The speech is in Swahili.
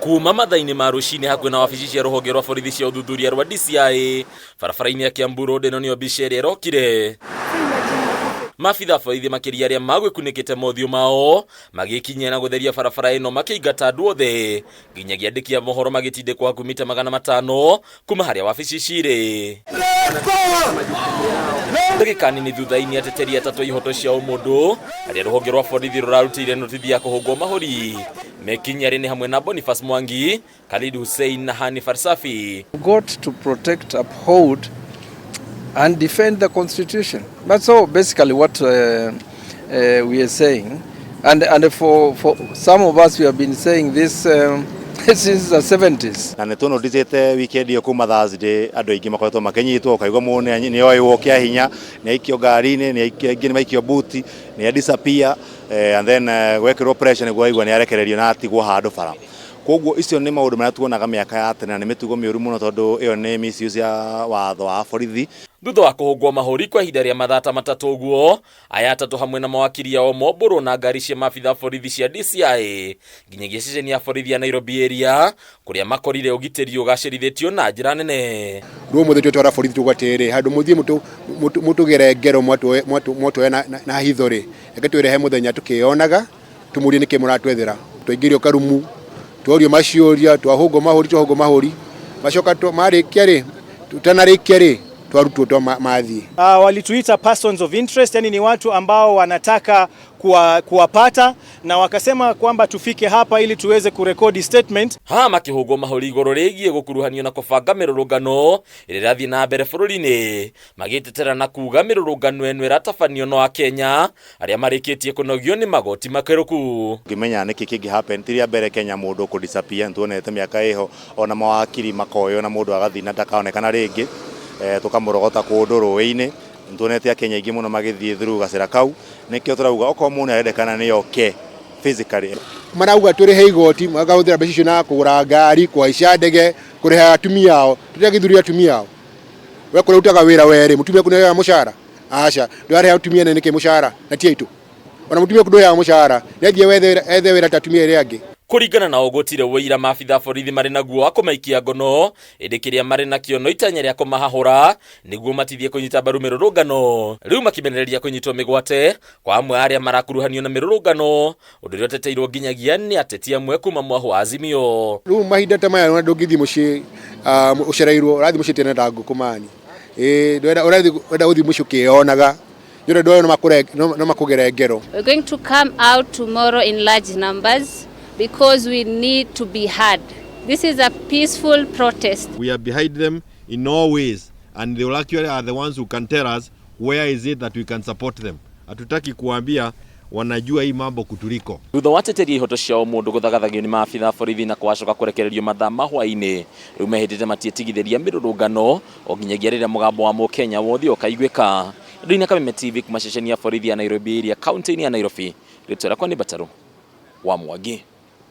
Kuma mathaini ma rucini hakuhi na wabici cia ruhonge rwa borithi cia uthuthuria rwa DCI barabara-ini ya Kiambu Road ino nio mbica iria irokire. Maabithaa borithi makiria aria magwikunikite mothiũ mao magikinyia na gutheria barabara ino makĩingata andũ othe nginyagia andĩki a mohoro magĩtindĩkwo hakuhĩ mita 500 kuma harĩa wabici cirĩ. Ndagĩka nini thutha-inĩ ateteri atatũ ihoto cia ũmũndũ arĩa rũhonge rwa borithi rũrarutĩire notithi ya kũhũngwo mahuri mekinyarĩ nĩ hamwe na Boniface Mwangi, Khalid Hussein na Hani Farsafi. Got to protect, uphold and defend the constitution. That's all basically what we are saying, and for some of us we have been saying this since the 70s. Na nituno dizete weekend yo kuma Thursday andu aingi makoretwo makenyitwo kaigwa mune ni oiwo kia hinya ni aikio ngari-ini ni aingi ni maikio buti ni disappear and then gwekirwo pressure ni gwaigwa ni arekererio na atigwo handu bara. Koguo icio ni maundu maria tuonaga miaka ya tene na ni mitugo miuru muno tondu iyo ni misuse ya watho wa borithi. Thutha wa kũhũngwo mahuri kwa ihinda rĩa mathaa matatũ ũguo, aya atatũ hamwe na mawakiri ao mombũrwo na ngari cia maabithaa borithi cia DCI nginyagia ceceni ya borithi ya Nairobi area kũrĩa makorire ũgitĩri ũgacĩrithĩtio na njĩra nene. Ruo mũthĩ twara borithi tũgwatere handũ mũthie mũtũgere ngero mwato na hithori reke twĩrehe mũthenya tũkĩonaga tũmũrie nĩkĩ mũratwethera twaingĩrio karumu tworio maciũria twahũngwo mahuri macoka marĩkia rĩ tutanarĩkia rĩ twarutwo mathi. Walituita persons of interest, yani ni watu ambao wanataka kuwapata na wakasema kwamba tufike hapa ili tuweze kurekodi statement. Makihungwo mahuri igũrũ rĩgiĩ gũkuruhanio na kũbanga mĩrũrũngano ĩrĩa ĩrathiĩ na mbere bũrũri-inĩ magĩtetera na kuga mĩrũrũngano ĩno ĩratabanio no Kenya arĩa marĩkĩtie kũnogio nĩ magoti makĩrũku. Ngimenya nĩkĩ kĩngĩ happen tiria mbere Kenya mũndũ kũ disappear tuonete mĩaka ĩho ona mawakiri makoyo na mũndũ agathii na ndakaonekana rĩngĩ tukamurogota kũndũ rũĩ-inĩ ntuonete a Kenya ingĩ muno magĩthiĩ through gacĩra kau nĩkĩo tũrauga okorwo mũndũ arendekana nĩ oke physically marauga tũrĩhe igoti magahũthĩra mbeca icio na kũgũra ngari kuhaica ndege kũrĩha atumia ao tũtigithũria atumia ao we kũrutaga wĩra werĩ mũtumia kũneo mũcara aca ndwarĩha atumia nĩkĩ mũcara na ti aitũ ona mũtumia kũneo mũcara nĩathiĩ ethe wĩra ta atumia arĩa angĩ. Kuringana na ogotire wĩira maabithaa borithi marĩ naguo wa kũmaikia ngono ĩndĩ kĩrĩa marĩ nakĩo no itanya rĩa kũmahahũra nĩguo matithie kũnyita mbaru mĩrũrũngano rĩu makimenereria kũnyitwo mĩgwate kwa amwe arĩa marakuruhanio na mĩrũrũngano ũndũ ũrĩa ũteteirwo nginyagia nĩ ateti amwe kuma mwaho wa Azimio. Rĩu mahinda ta maya ndũngĩthiĩ mũciĩ ũcereirwo ũrathiĩ mũciĩ tena ndangũkũmani ũrathiĩ gũthiĩ mũciĩ ũkĩonaga no makũgere ngero. We're going to come out tomorrow in large numbers because we need to be heard. This is a peaceful protest. We are behind them in all ways and they will actually are the ones who can tell us where is it that we can support them. Hatutaki kuambia wanajua hii mambo kutuliko. Thutha wa ateteri ihoto cia ũmũndũ gũthagathagio nĩ maabithaa borithi na kwacoka kũrekererio mathaa mahwa-inĩ rĩu mehĩtĩte matiĩtigithĩria mĩrũrũngano o nginyagia rĩrĩa mũgambo wa Mũkenya wothe ũkaiguĩka. Ndĩ Kameme TV kuma ceceni ya borithi ya Nairobi area kaunti-inĩ ya Nairobi. Rĩtwa rĩakwa nĩ Bataru wa Mwangi.